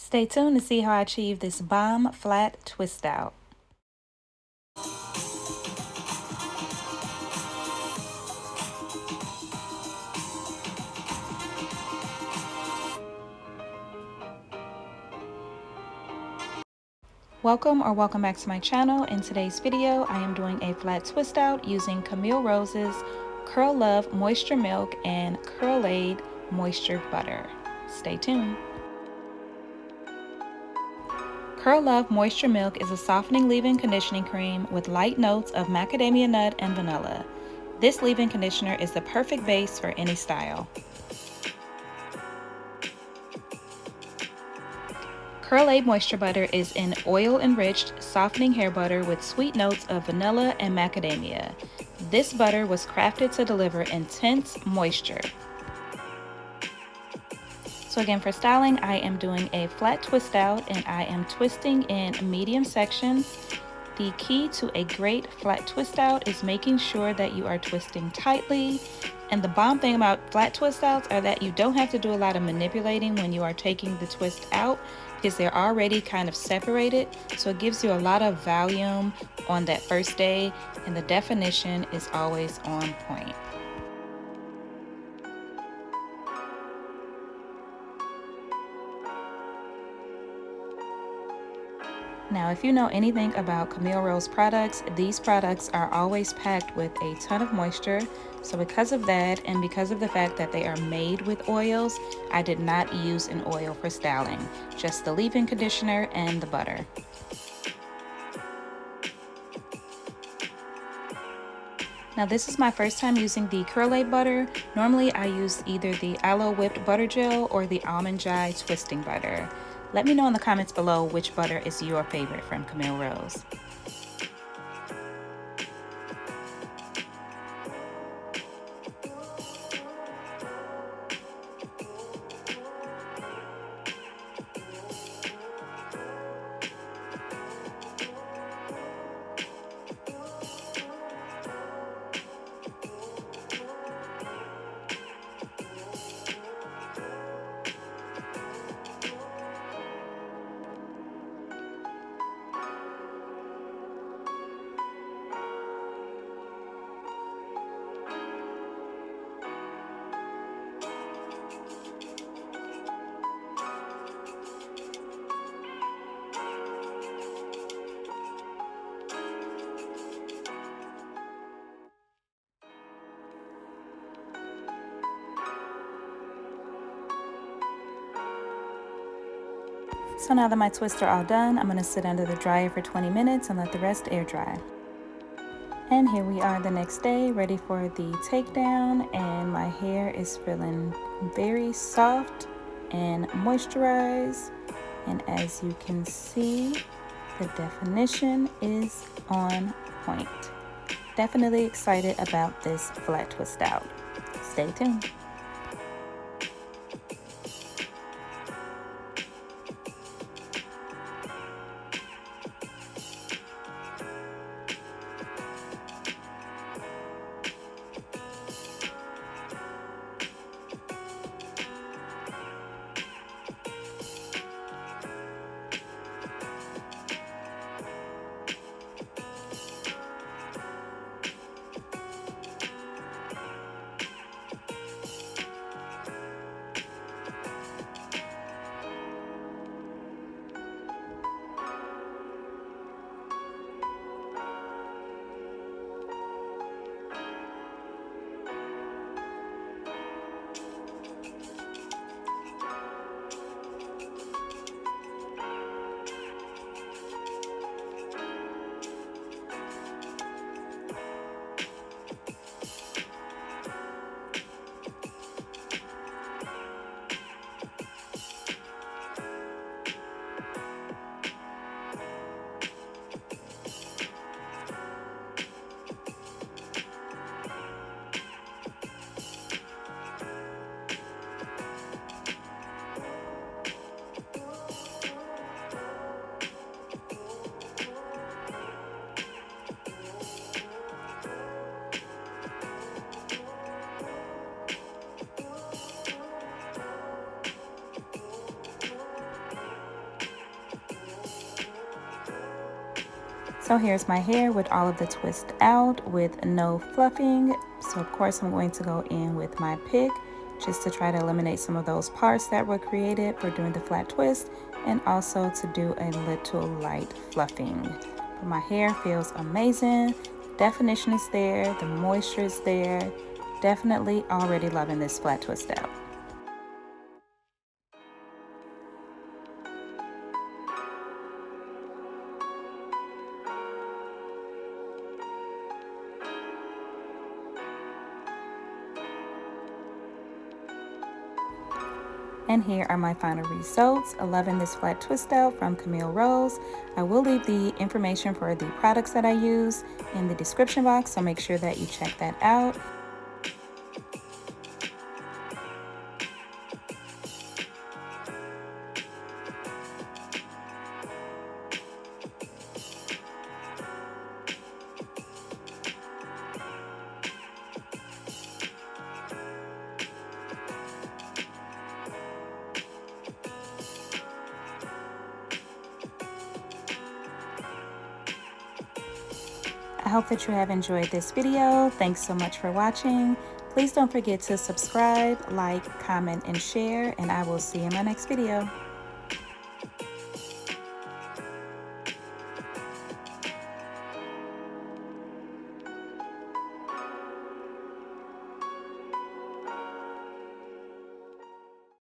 Stay tuned to see how I achieve this bomb flat twist out. Welcome back to my channel. In today's video, I am doing a flat twist out using Camille Rose's Curl Love Moisture Milk and Curlaide Moisture Butter. Stay tuned. Curl Love Moisture Milk is a softening leave-in conditioning cream with light notes of macadamia nut and vanilla. This leave-in conditioner is the perfect base for any style. Curlaide Moisture Butter is an oil-enriched, softening hair butter with sweet notes of vanilla and macadamia. This butter was crafted to deliver intense moisture. So again, for styling, I am doing a flat twist out and I am twisting in medium sections. The key to a great flat twist out is making sure that you are twisting tightly. And the bomb thing about flat twist outs are that you don't have to do a lot of manipulating when you are taking the twist out because they're already kind of separated. So it gives you a lot of volume on that first day and the definition is always on point. Now, if you know anything about Camille Rose products, these products are always packed with a ton of moisture. So because of that, and because of the fact that they are made with oils, I did not use an oil for styling, just the leave-in conditioner and the butter. Now this is my first time using the Curlaide butter. Normally I use either the aloe whipped butter gel or the almond joy twisting butter. Let me know in the comments below which butter is your favorite from Camille Rose. So now that my twists are all done, I'm going to sit under the dryer for 20 minutes and let the rest air dry. And here we are the next day, ready for the takedown, and my hair is feeling very soft and moisturized. And as you can see, the definition is on point. Definitely excited about this flat twist out. Stay tuned. So here's my hair with all of the twist out with no fluffing. So of course I'm going to go in with my pick just to try to eliminate some of those parts that were created for doing the flat twist, and also to do a little light fluffing. But my hair feels amazing. Definition is there, the moisture is there. Definitely already loving this flat twist out. And here are my final results. Loving this flat twist out from Camille Rose. I will leave the information for the products that I use in the description box, so make sure that you check that out. I hope that you have enjoyed this video. Thanks so much for watching. Please don't forget to subscribe, like, comment, and share, and I will see you in my next video.